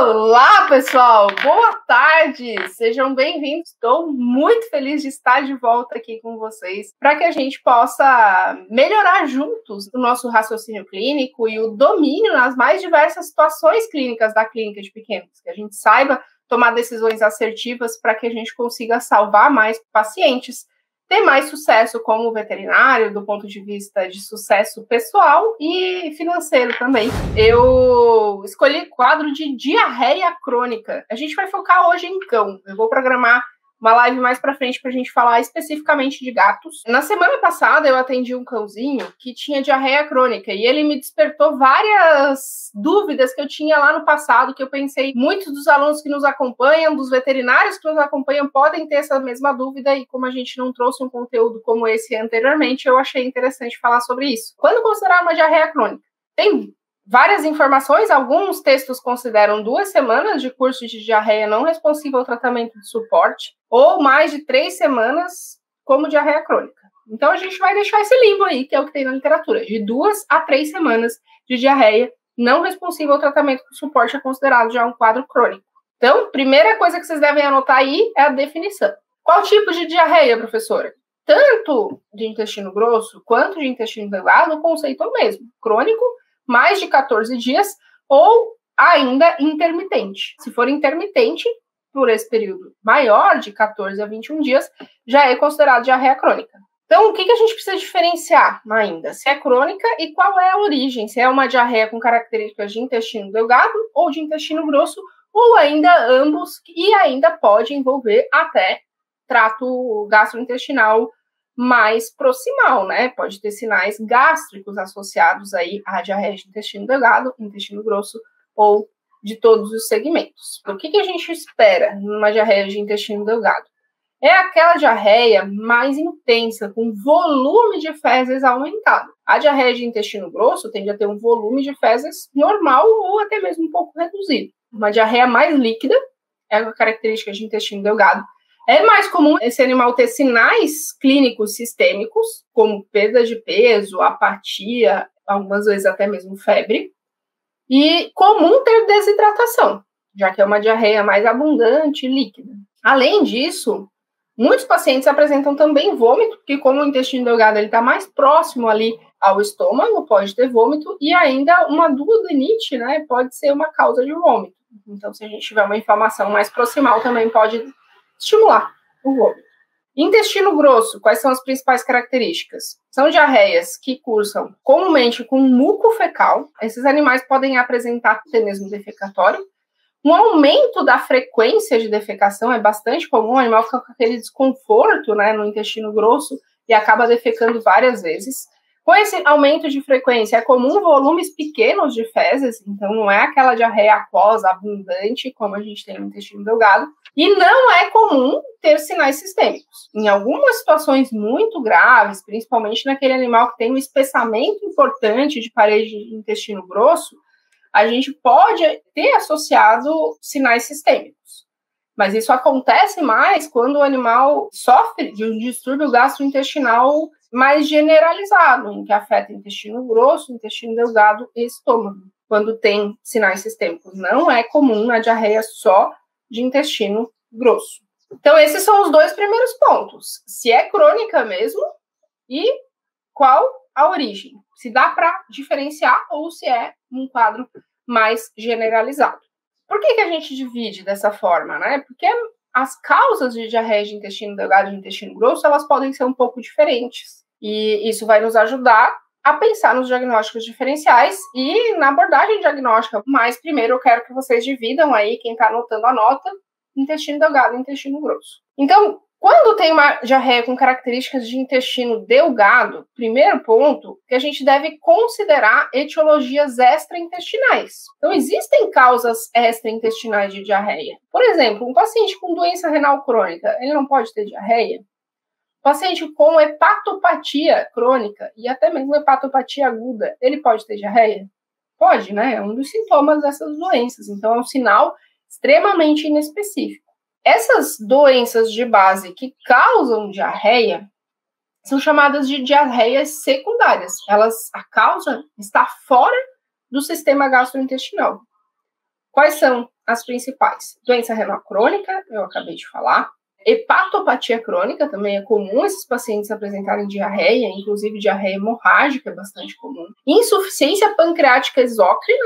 Olá, pessoal! Boa tarde! Sejam bem-vindos. Estou muito feliz de estar de volta aqui com vocês para que a gente possa melhorar juntos o nosso raciocínio clínico e o domínio nas mais diversas situações clínicas da clínica de pequenos, que a gente saiba tomar decisões assertivas para que a gente consiga salvar mais pacientes, ter mais sucesso como veterinário, do ponto de vista de sucesso pessoal e financeiro também. Eu escolhi quadro de diarreia crônica. A gente vai focar hoje em cão. Eu vou programar uma live mais pra frente pra gente falar especificamente de gatos. Na semana passada eu atendi um cãozinho que tinha diarreia crônica e ele me despertou várias dúvidas que eu tinha lá no passado, que eu pensei, muitos dos alunos que nos acompanham, dos veterinários que nos acompanham podem ter essa mesma dúvida e como a gente não trouxe um conteúdo como esse anteriormente, eu achei interessante falar sobre isso. Quando considerar uma diarreia crônica? Tem várias informações, alguns textos consideram 2 semanas de curso de diarreia não responsiva ao tratamento de suporte, ou mais de 3 semanas como diarreia crônica. Então, a gente vai deixar esse limbo aí, que é o que tem na literatura, de 2 a 3 semanas de diarreia não responsiva ao tratamento de suporte é considerado já um quadro crônico. Então, primeira coisa que vocês devem anotar aí é a definição. Qual tipo de diarreia, professora? Tanto de intestino grosso quanto de intestino delgado, o conceito é o mesmo, crônico, mais de 14 dias, ou ainda intermitente. Se for intermitente, por esse período maior, de 14 a 21 dias, já é considerado diarreia crônica. Então, o que a gente precisa diferenciar ainda? Se é crônica e qual é a origem? Se é uma diarreia com características de intestino delgado ou de intestino grosso, ou ainda ambos, e ainda pode envolver até trato gastrointestinal mais proximal, né? Pode ter sinais gástricos associados aí à diarreia de intestino delgado, intestino grosso ou de todos os segmentos. O que a gente espera numa diarreia de intestino delgado? É aquela diarreia mais intensa, com volume de fezes aumentado. A diarreia de intestino grosso tende a ter um volume de fezes normal ou até mesmo um pouco reduzido. Uma diarreia mais líquida é a característica de intestino delgado. É mais comum esse animal ter sinais clínicos sistêmicos, como perda de peso, apatia, algumas vezes até mesmo febre. E comum ter desidratação, já que é uma diarreia mais abundante e líquida. Além disso, muitos pacientes apresentam também vômito, porque como o intestino delgado está mais próximo ali ao estômago, pode ter vômito, e ainda uma duodenite, né, pode ser uma causa de vômito. Então, se a gente tiver uma inflamação mais proximal, também pode estimular o vômito. Intestino grosso, quais são as principais características? São diarreias que cursam comumente com muco fecal. Esses animais podem apresentar tenesmo defecatório. Um aumento da frequência de defecação é bastante comum, o animal fica com aquele desconforto, né, no intestino grosso e acaba defecando várias vezes. Com esse aumento de frequência, é comum volumes pequenos de fezes, então não é aquela diarreia aquosa, abundante, como a gente tem no intestino delgado. E não é comum ter sinais sistêmicos. Em algumas situações muito graves, principalmente naquele animal que tem um espessamento importante de parede de intestino grosso, a gente pode ter associado sinais sistêmicos. Mas isso acontece mais quando o animal sofre de um distúrbio gastrointestinal mais generalizado, em que afeta intestino grosso, intestino delgado e estômago, quando tem sinais sistêmicos. Não é comum a diarreia só de intestino grosso. Então, esses são os 2 primeiros pontos. Se é crônica mesmo e qual a origem. Se dá para diferenciar ou se é um quadro mais generalizado. Por que a gente divide dessa forma, né? Porque as causas de diarreia de intestino delgado e de intestino grosso, elas podem ser um pouco diferentes. E isso vai nos ajudar a pensar nos diagnósticos diferenciais e na abordagem diagnóstica. Mas primeiro eu quero que vocês dividam aí, quem está anotando, anota, intestino delgado e intestino grosso. Então, quando tem uma diarreia com características de intestino delgado, primeiro ponto, que a gente deve considerar etiologias extraintestinais. Então, existem causas extraintestinais de diarreia. Por exemplo, um paciente com doença renal crônica, ele não pode ter diarreia? Paciente com hepatopatia crônica e até mesmo hepatopatia aguda, ele pode ter diarreia? Pode, né? É um dos sintomas dessas doenças. Então, é um sinal extremamente inespecífico. Essas doenças de base que causam diarreia são chamadas de diarreias secundárias. A causa está fora do sistema gastrointestinal. Quais são as principais. Doença renal crônica, eu acabei de falar. Hepatopatia crônica, também é comum esses pacientes apresentarem diarreia, inclusive diarreia hemorrágica é bastante comum. Insuficiência pancreática exócrina,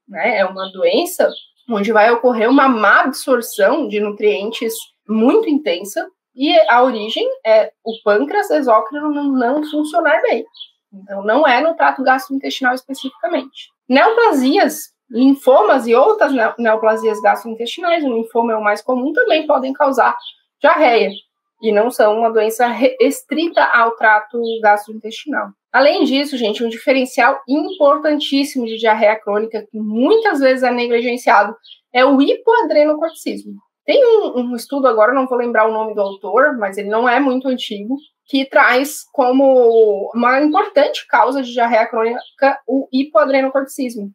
né, é uma doença onde vai ocorrer uma má absorção de nutrientes muito intensa, e a origem é o pâncreas exócrino não funcionar bem. Então, não é no trato gastrointestinal especificamente. Neoplasias, linfomas e outras neoplasias gastrointestinais, o linfoma é o mais comum, também podem causar diarreia, e não são uma doença restrita ao trato gastrointestinal. Além disso, gente, um diferencial importantíssimo de diarreia crônica, que muitas vezes é negligenciado, é o hipoadrenocorticismo. Tem um estudo, agora não vou lembrar o nome do autor, mas ele não é muito antigo, que traz como uma importante causa de diarreia crônica o hipoadrenocorticismo.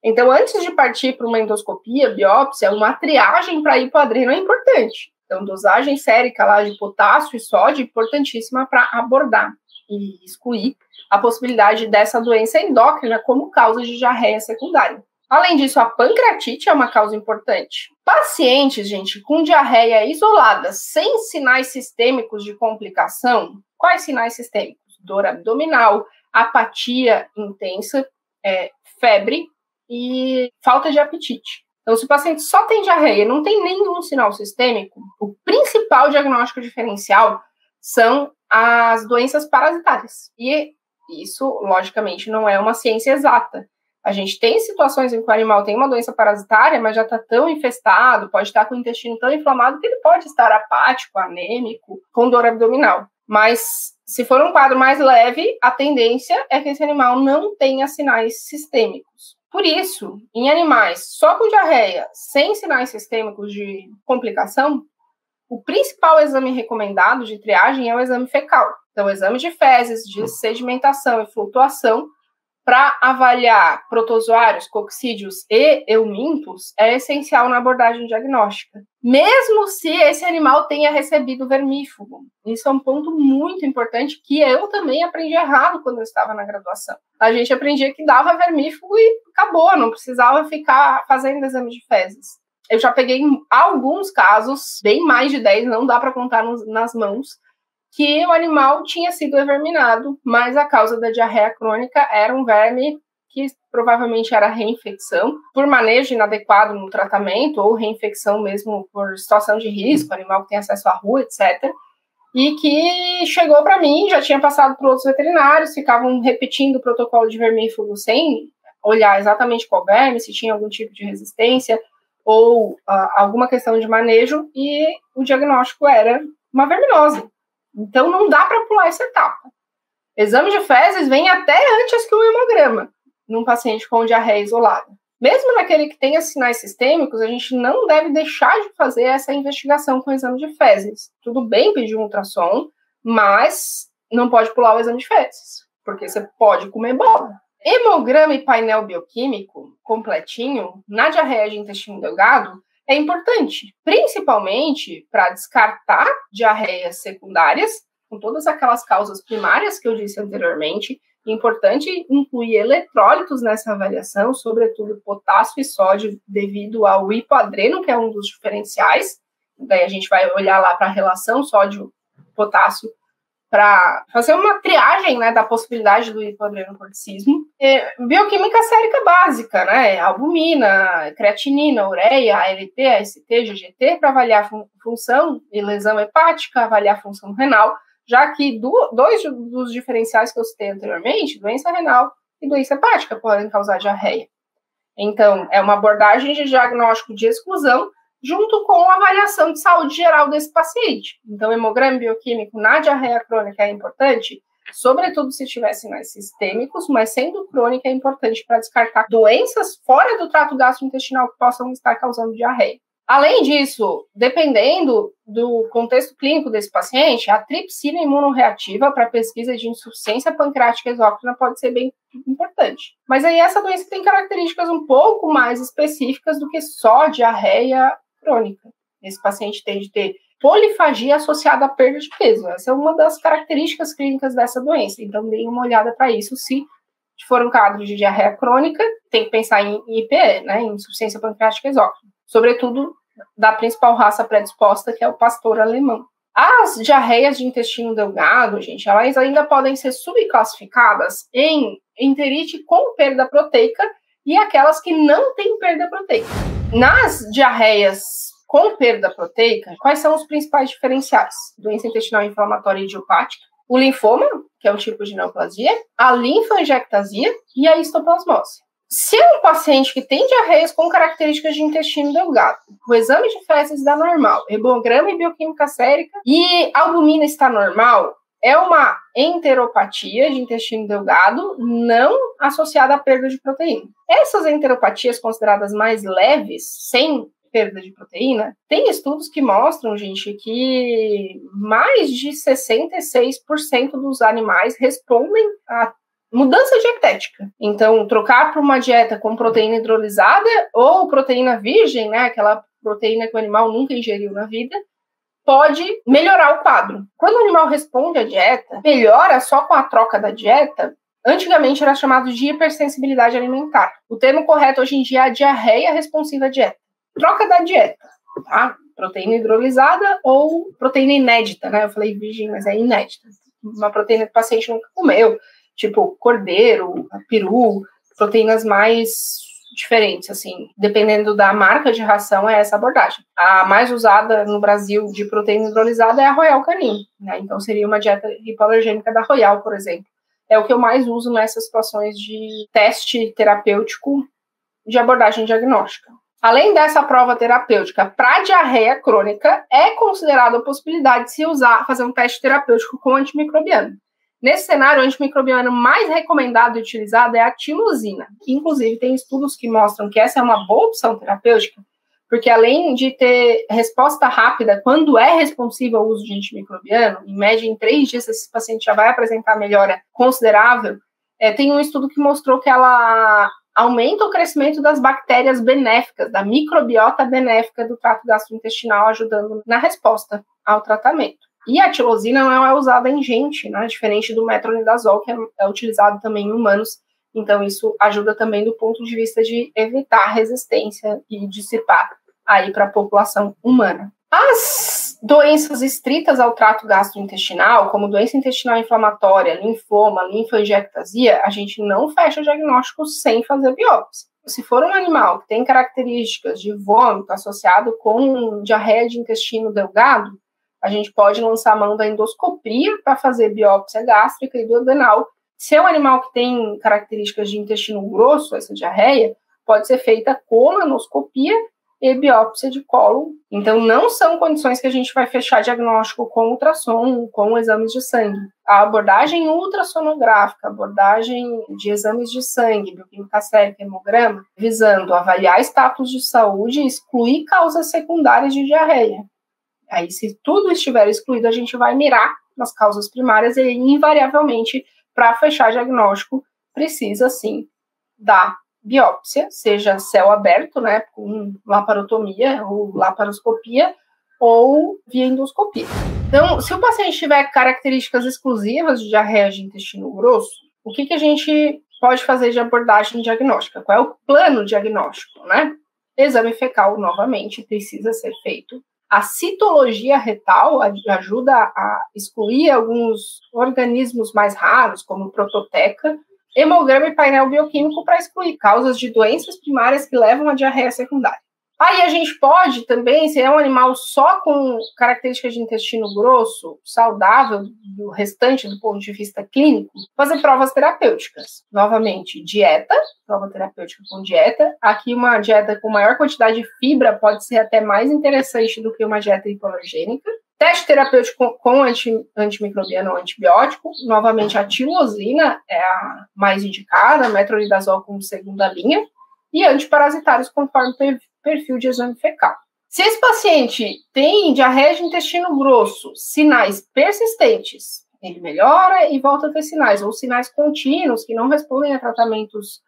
Então, antes de partir para uma endoscopia, biópsia, uma triagem para hipoadreno é importante. Então, dosagem sérica lá de potássio e sódio, importantíssima para abordar e excluir a possibilidade dessa doença endócrina como causa de diarreia secundária. Além disso, a pancreatite é uma causa importante. Pacientes, gente, com diarreia isolada, sem sinais sistêmicos de complicação, quais sinais sistêmicos? Dor abdominal, apatia intensa, febre e falta de apetite. Então, se o paciente só tem diarreia e não tem nenhum sinal sistêmico, o principal diagnóstico diferencial são as doenças parasitárias. E isso, logicamente, não é uma ciência exata. A gente tem situações em que o animal tem uma doença parasitária, mas já está tão infestado, pode estar com o intestino tão inflamado que ele pode estar apático, anêmico, com dor abdominal. Mas, se for um quadro mais leve, a tendência é que esse animal não tenha sinais sistêmicos. Por isso, em animais só com diarreia, sem sinais sistêmicos de complicação, o principal exame recomendado de triagem é o exame fecal. Então, o exame de fezes, de sedimentação e flutuação, para avaliar protozoários, coccídeos e eumintos, é essencial na abordagem diagnóstica. Mesmo se esse animal tenha recebido vermífugo. Isso é um ponto muito importante que eu também aprendi errado quando eu estava na graduação. A gente aprendia que dava vermífugo e acabou, não precisava ficar fazendo exame de fezes. Eu já peguei alguns casos, bem mais de 10, não dá para contar nas mãos, que o animal tinha sido everminado, mas a causa da diarreia crônica era um verme que provavelmente era reinfecção, por manejo inadequado no tratamento, ou reinfecção mesmo por situação de risco, animal que tem acesso à rua, etc. E que chegou para mim, já tinha passado por outros veterinários, ficavam repetindo o protocolo de vermífugo sem olhar exatamente qual verme, se tinha algum tipo de resistência, ou alguma questão de manejo, e o diagnóstico era uma verminose. Então, não dá para pular essa etapa. Exame de fezes vem até antes que o hemograma, num paciente com diarreia isolada. Mesmo naquele que tenha sinais sistêmicos, a gente não deve deixar de fazer essa investigação com o exame de fezes. Tudo bem pedir um ultrassom, mas não pode pular o exame de fezes, porque você pode comer bola. Hemograma e painel bioquímico completinho na diarreia de intestino delgado é importante, principalmente para descartar diarreias secundárias, com todas aquelas causas primárias que eu disse anteriormente. É importante incluir eletrólitos nessa avaliação, sobretudo potássio e sódio, devido ao hipoadreno, que é um dos diferenciais. Daí a gente vai olhar lá para a relação sódio-potássio para fazer uma triagem, né, da possibilidade do hipoadrenocorticismo. Bioquímica sérica básica, né, albumina, creatinina, ureia, ALT, AST, GGT, para avaliar função e lesão hepática, avaliar função renal, já que dois dos diferenciais que eu citei anteriormente, doença renal e doença hepática, podem causar diarreia. Então, é uma abordagem de diagnóstico de exclusão, junto com a avaliação de saúde geral desse paciente. Então, hemograma bioquímico na diarreia crônica é importante, sobretudo se tiver sinais sistêmicos, mas sendo crônica é importante para descartar doenças fora do trato gastrointestinal que possam estar causando diarreia. Além disso, dependendo do contexto clínico desse paciente, a tripsina imunorreativa para pesquisa de insuficiência pancreática exócrina pode ser bem importante. Mas aí essa doença tem características um pouco mais específicas do que só diarreia crônica. Esse paciente tem de ter polifagia associada à perda de peso. Essa é uma das características clínicas dessa doença. Então, deem uma olhada para isso. Se for um quadro de diarreia crônica, tem que pensar em IPE, né, insuficiência pancreática exócrina. sobretudo da principal raça predisposta, que é o pastor alemão. As diarreias de intestino delgado, gente, elas ainda podem ser subclassificadas em enterite com perda proteica e aquelas que não têm perda proteica. Nas diarreias com perda proteica, quais são os principais diferenciais? Doença intestinal inflamatória idiopática, o linfoma, que é um tipo de neoplasia, a linfangiectasia e a histoplasmose. Se é um paciente que tem diarreias com características de intestino delgado, o exame de fezes dá normal, hemograma e bioquímica sérica e a albumina está normal, é uma enteropatia de intestino delgado não associada à perda de proteína. Essas enteropatias consideradas mais leves, sem perda de proteína, tem estudos que mostram, gente, que mais de 66% dos animais respondem a mudança dietética. Então, trocar para uma dieta com proteína hidrolisada ou proteína virgem, né, aquela proteína que o animal nunca ingeriu na vida, pode melhorar o quadro. Quando o animal responde à dieta, melhora só com a troca da dieta. Antigamente era chamado de hipersensibilidade alimentar. O termo correto hoje em dia é a diarreia responsiva à dieta. Troca da dieta, tá? Proteína hidrolisada ou proteína inédita, né? Eu falei virgem, mas é inédita. Uma proteína que o paciente nunca comeu, tipo cordeiro, peru, proteínas mais diferentes, assim, dependendo da marca de ração, é essa abordagem. A mais usada no Brasil de proteína hidrolisada é a Royal Canin, né? Então seria uma dieta hipoalergênica da Royal, por exemplo. É o que eu mais uso nessas situações de teste terapêutico de abordagem diagnóstica. Além dessa prova terapêutica, para diarreia crônica, é considerada a possibilidade de se fazer um teste terapêutico com antimicrobiano. Nesse cenário, o antimicrobiano mais recomendado e utilizado é a tirosina. Inclusive, tem estudos que mostram que essa é uma boa opção terapêutica, porque além de ter resposta rápida, quando é responsivo ao uso de antimicrobiano, em média em 3 dias esse paciente já vai apresentar melhora considerável, tem um estudo que mostrou que ela aumenta o crescimento das bactérias benéficas, da microbiota benéfica do trato gastrointestinal, ajudando na resposta ao tratamento. E a tirosina não é usada em gente, né? Diferente do metronidazol, que é utilizado também em humanos. Então, isso ajuda também do ponto de vista de evitar resistência e dissipar aí para a população humana. As doenças estritas ao trato gastrointestinal, como doença intestinal inflamatória, linfoma, linfangiectasia, a gente não fecha o diagnóstico sem fazer biópsia. Se for um animal que tem características de vômito associado com diarreia de intestino delgado, a gente pode lançar a mão da endoscopia para fazer biópsia gástrica e duodenal. Se é um animal que tem características de intestino grosso, essa diarreia, pode ser feita colonoscopia e biópsia de cólon. Então, não são condições que a gente vai fechar diagnóstico com ultrassom, com exames de sangue. A abordagem ultrassonográfica, abordagem de exames de sangue, bioquímica sérica, hemograma, visando avaliar status de saúde e excluir causas secundárias de diarreia. Aí, se tudo estiver excluído, a gente vai mirar nas causas primárias e, invariavelmente, para fechar diagnóstico, precisa, sim, da biópsia, seja céu aberto, né, com laparotomia ou laparoscopia, ou via endoscopia. Então, se o paciente tiver características exclusivas de diarreia de intestino grosso, o que a gente pode fazer de abordagem diagnóstica? Qual é o plano diagnóstico, né? Exame fecal, novamente, precisa ser feito. A citologia retal ajuda a excluir alguns organismos mais raros, como prototeca, hemograma e painel bioquímico para excluir causas de doenças primárias que levam à diarreia secundária. Aí a gente pode também, se é um animal só com características de intestino grosso, saudável do restante do ponto de vista clínico, fazer provas terapêuticas. Novamente, dieta, prova terapêutica com dieta. Aqui uma dieta com maior quantidade de fibra pode ser até mais interessante do que uma dieta hipoalergênica. Teste terapêutico com antimicrobiano ou antibiótico. Novamente, a tirosina é a mais indicada, metronidazol como segunda linha. E antiparasitários conforme perfil de exame fecal. Se esse paciente tem diarreia de intestino grosso, sinais persistentes, ele melhora e volta a ter sinais, ou sinais contínuos que não respondem a tratamentos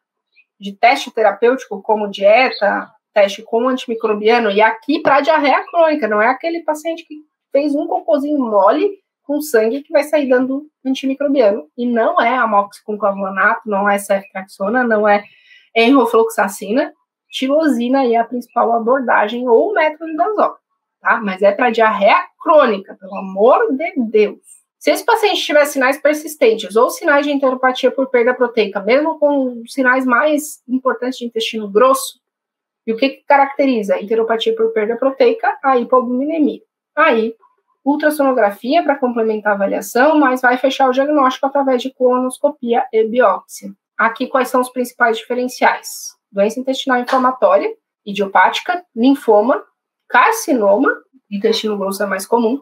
de teste terapêutico, como dieta, teste com antimicrobiano, e aqui para diarreia crônica, não é aquele paciente que fez um cocôzinho mole com sangue que vai sair dando antimicrobiano, e não é amoxicilclavulanato, não é ceftriaxona, não é enrofloxacina, Tirosina é a principal abordagem ou metronidazol, tá? Mas é para diarreia crônica, pelo amor de Deus. Se esse paciente tiver sinais persistentes ou sinais de enteropatia por perda proteica, mesmo com sinais mais importantes de intestino grosso, e o que caracteriza a enteropatia por perda proteica? A hipoalbuminemia. Aí, ultrassonografia para complementar a avaliação, mas vai fechar o diagnóstico através de colonoscopia e biópsia. Aqui, quais são os principais diferenciais? Doença intestinal inflamatória, idiopática, linfoma, carcinoma, intestino grosso é mais comum,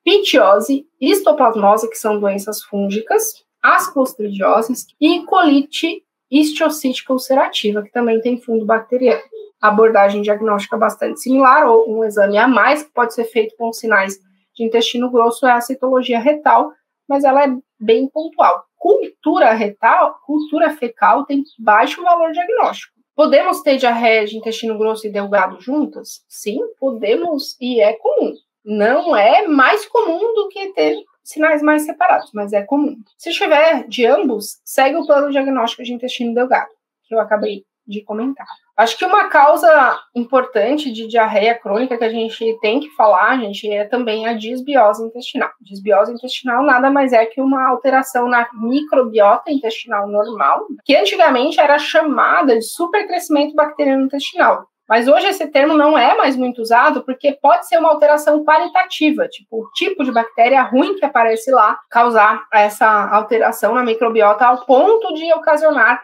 pitiose, histoplasmose, que são doenças fúngicas, as clostridioses e colite histiocítica ulcerativa, que também tem fundo bacteriano. A abordagem diagnóstica bastante similar, ou um exame a mais, que pode ser feito com sinais de intestino grosso, é a citologia retal, mas ela é bem pontual. Cultura retal, cultura fecal tem baixo valor diagnóstico. Podemos ter diarreia de intestino grosso e delgado juntas? Sim, podemos e é comum. Não é mais comum do que ter sinais mais separados, mas é comum. Se tiver de ambos, segue o plano diagnóstico de intestino delgado, que eu acabei de comentar. Acho que uma causa importante de diarreia crônica que a gente tem que falar, gente, é também a disbiose intestinal. Disbiose intestinal nada mais é que uma alteração na microbiota intestinal normal, que antigamente era chamada de supercrescimento bacteriano intestinal. Mas hoje esse termo não é mais muito usado porque pode ser uma alteração qualitativa, tipo o tipo de bactéria ruim que aparece lá, causar essa alteração na microbiota ao ponto de ocasionar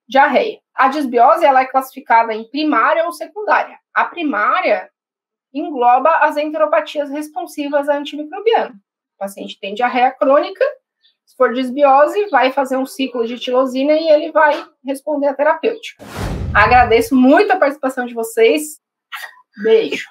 diarreia. A disbiose ela é classificada em primária ou secundária. A primária engloba as enteropatias responsivas a antimicrobiano. O paciente tem diarreia crônica, se for disbiose, vai fazer um ciclo de tirosina e ele vai responder à terapêutica. Agradeço muito a participação de vocês. Beijo.